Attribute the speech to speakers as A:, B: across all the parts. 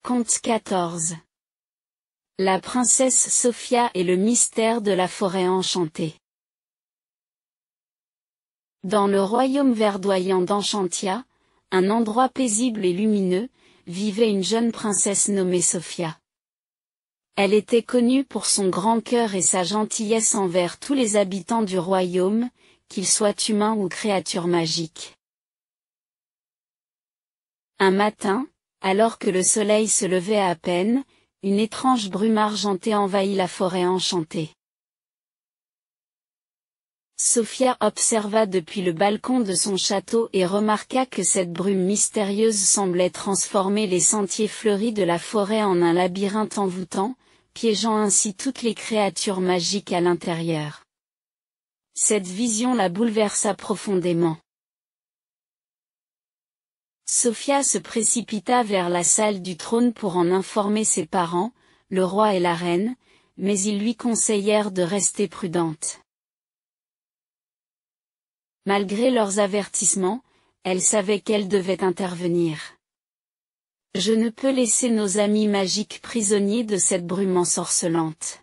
A: Conte 14. La princesse Sophia et le mystère de la forêt enchantée. Dans le royaume verdoyant d'Enchantia, un endroit paisible et lumineux, vivait une jeune princesse nommée Sophia. Elle était connue pour son grand cœur et sa gentillesse envers tous les habitants du royaume, qu'ils soient humains ou créatures magiques. Un matin, alors que le soleil se levait à peine, une étrange brume argentée envahit la forêt enchantée. Sophia observa depuis le balcon de son château et remarqua que cette brume mystérieuse semblait transformer les sentiers fleuris de la forêt en un labyrinthe envoûtant, piégeant ainsi toutes les créatures magiques à l'intérieur. Cette vision la bouleversa profondément. Sophia se précipita vers la salle du trône pour en informer ses parents, le roi et la reine, mais ils lui conseillèrent de rester prudente. Malgré leurs avertissements, elle savait qu'elle devait intervenir. « Je ne peux laisser nos amis magiques prisonniers de cette brume ensorcelante.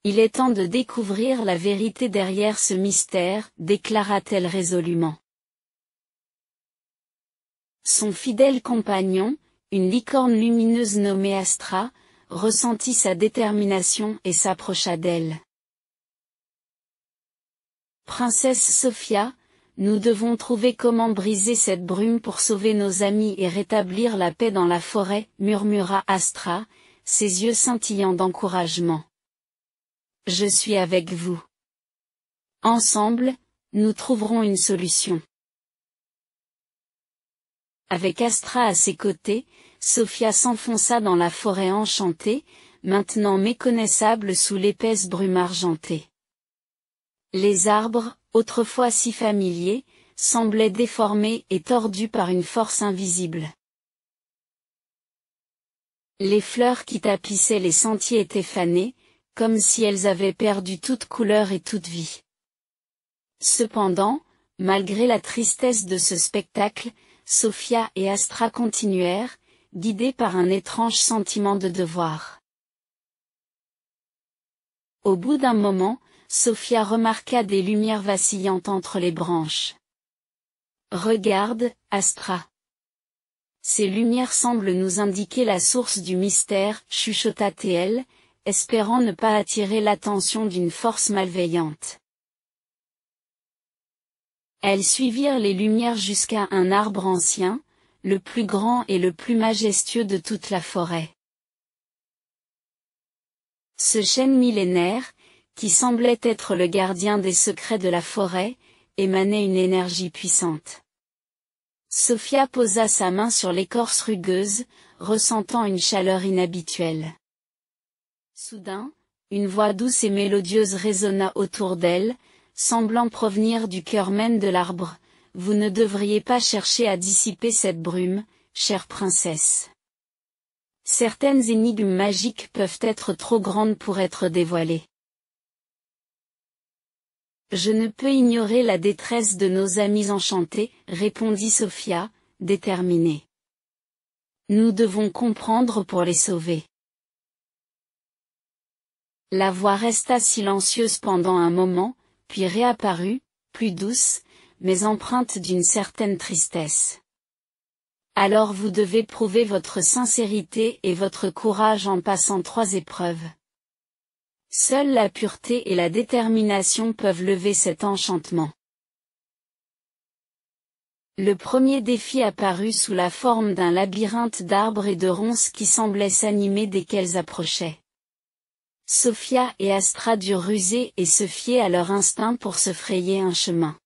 A: Il est temps de découvrir la vérité derrière ce mystère, déclara-t-elle résolument. Son fidèle compagnon, une licorne lumineuse nommée Astra, ressentit sa détermination et s'approcha d'elle. « Princesse Sophia, nous devons trouver comment briser cette brume pour sauver nos amis et rétablir la paix dans la forêt, murmura Astra, ses yeux scintillant d'encouragement. « Je suis avec vous. Ensemble, nous trouverons une solution. » Avec Astra à ses côtés, Sophia s'enfonça dans la forêt enchantée, maintenant méconnaissable sous l'épaisse brume argentée. Les arbres, autrefois si familiers, semblaient déformés et tordus par une force invisible. Les fleurs qui tapissaient les sentiers étaient fanées, comme si elles avaient perdu toute couleur et toute vie. Cependant, malgré la tristesse de ce spectacle, Sophia et Astra continuèrent, guidés par un étrange sentiment de devoir. Au bout d'un moment, Sophia remarqua des lumières vacillantes entre les branches. « Regarde, Astra. Ces lumières semblent nous indiquer la source du mystère, chuchota-t-elle, espérant ne pas attirer l'attention d'une force malveillante. » Elles suivirent les lumières jusqu'à un arbre ancien, le plus grand et le plus majestueux de toute la forêt. Ce chêne millénaire, qui semblait être le gardien des secrets de la forêt, émanait une énergie puissante. Sophia posa sa main sur l'écorce rugueuse, ressentant une chaleur inhabituelle. Soudain, une voix douce et mélodieuse résonna autour d'elle, semblant provenir du cœur même de l'arbre. « Vous ne devriez pas chercher à dissiper cette brume, chère princesse. Certaines énigmes magiques peuvent être trop grandes pour être dévoilées. Je ne peux ignorer la détresse de nos amis enchantés, répondit Sophia, déterminée. Nous devons comprendre pour les sauver. » La voix resta silencieuse pendant un moment, puis réapparut, plus douce, mais empreinte d'une certaine tristesse. Alors vous devez prouver votre sincérité et votre courage en passant 3 épreuves. Seule la pureté et la détermination peuvent lever cet enchantement. Le premier défi apparut sous la forme d'un labyrinthe d'arbres et de ronces qui semblaient s'animer dès qu'elles approchaient. Sophia et Astra durent ruser et se fier à leur instinct pour se frayer un chemin.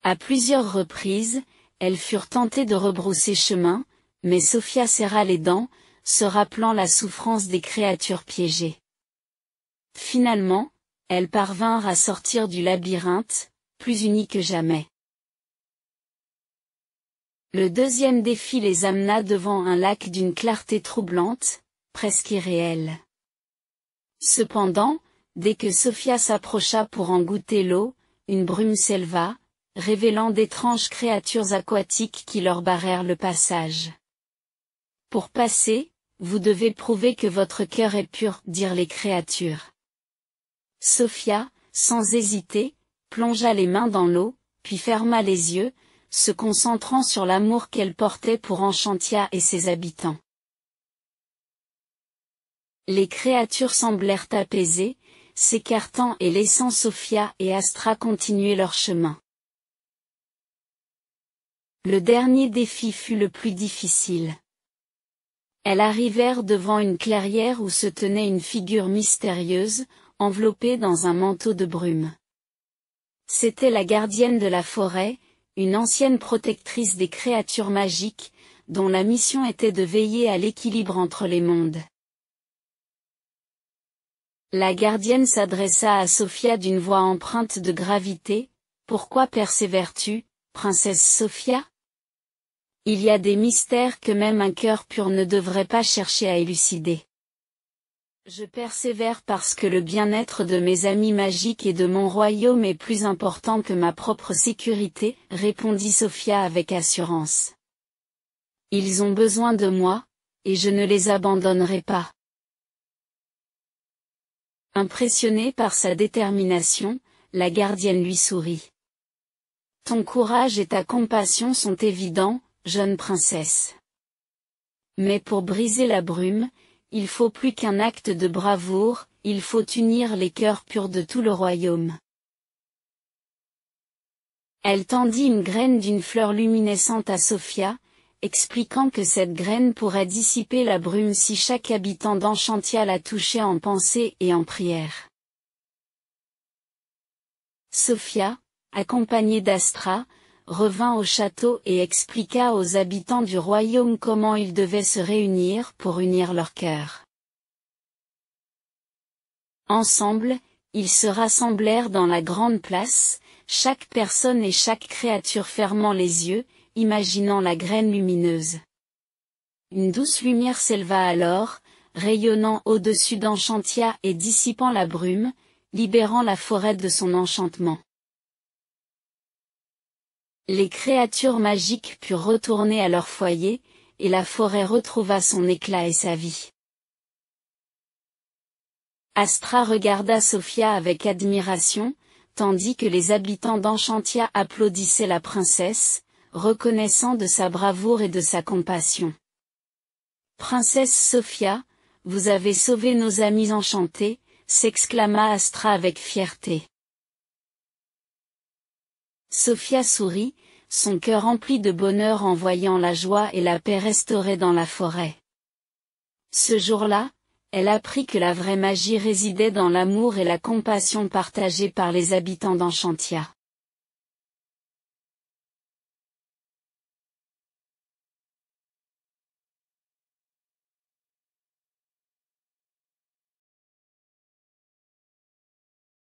A: À plusieurs reprises, elles furent tentées de rebrousser chemin, mais Sophia serra les dents, se rappelant la souffrance des créatures piégées. Finalement, elles parvinrent à sortir du labyrinthe, plus unies que jamais. Le deuxième défi les amena devant un lac d'une clarté troublante, presque irréelle. Cependant, dès que Sophia s'approcha pour en goûter l'eau, une brume s'éleva, révélant d'étranges créatures aquatiques qui leur barrèrent le passage. Pour passer, vous devez prouver que votre cœur est pur, dirent les créatures. Sophia, sans hésiter, plongea les mains dans l'eau, puis ferma les yeux, se concentrant sur l'amour qu'elle portait pour Enchantia et ses habitants. Les créatures semblèrent apaisées, s'écartant et laissant Sophia et Astra continuer leur chemin. Le dernier défi fut le plus difficile. Elles arrivèrent devant une clairière où se tenait une figure mystérieuse, enveloppée dans un manteau de brume. C'était la gardienne de la forêt, une ancienne protectrice des créatures magiques, dont la mission était de veiller à l'équilibre entre les mondes. La gardienne s'adressa à Sophia d'une voix empreinte de gravité. « Pourquoi persévères-tu, princesse Sophia ? Il y a des mystères que même un cœur pur ne devrait pas chercher à élucider. Je persévère parce que le bien-être de mes amis magiques et de mon royaume est plus important que ma propre sécurité, répondit Sophia avec assurance. Ils ont besoin de moi, et je ne les abandonnerai pas. Impressionnée par sa détermination, la gardienne lui sourit. Ton courage et ta compassion sont évidents, jeune princesse. Mais pour briser la brume, il faut plus qu'un acte de bravoure, il faut unir les cœurs purs de tout le royaume. Elle tendit une graine d'une fleur luminescente à Sophia, expliquant que cette graine pourrait dissiper la brume si chaque habitant d'Enchantia la touchait en pensée et en prière. Sophia, accompagnée d'Astra, revint au château et expliqua aux habitants du royaume comment ils devaient se réunir pour unir leurs cœurs. Ensemble, ils se rassemblèrent dans la grande place, chaque personne et chaque créature fermant les yeux, imaginant la graine lumineuse. Une douce lumière s'éleva alors, rayonnant au-dessus d'Enchantia et dissipant la brume, libérant la forêt de son enchantement. Les créatures magiques purent retourner à leur foyer, et la forêt retrouva son éclat et sa vie. Astra regarda Sophia avec admiration, tandis que les habitants d'Enchantia applaudissaient la princesse, reconnaissant de sa bravoure et de sa compassion. Princesse Sophia, vous avez sauvé nos amis enchantés, s'exclama Astra avec fierté. Sophia sourit, son cœur rempli de bonheur en voyant la joie et la paix restaurée dans la forêt. Ce jour-là, elle apprit que la vraie magie résidait dans l'amour et la compassion partagés par les habitants d'Enchantia.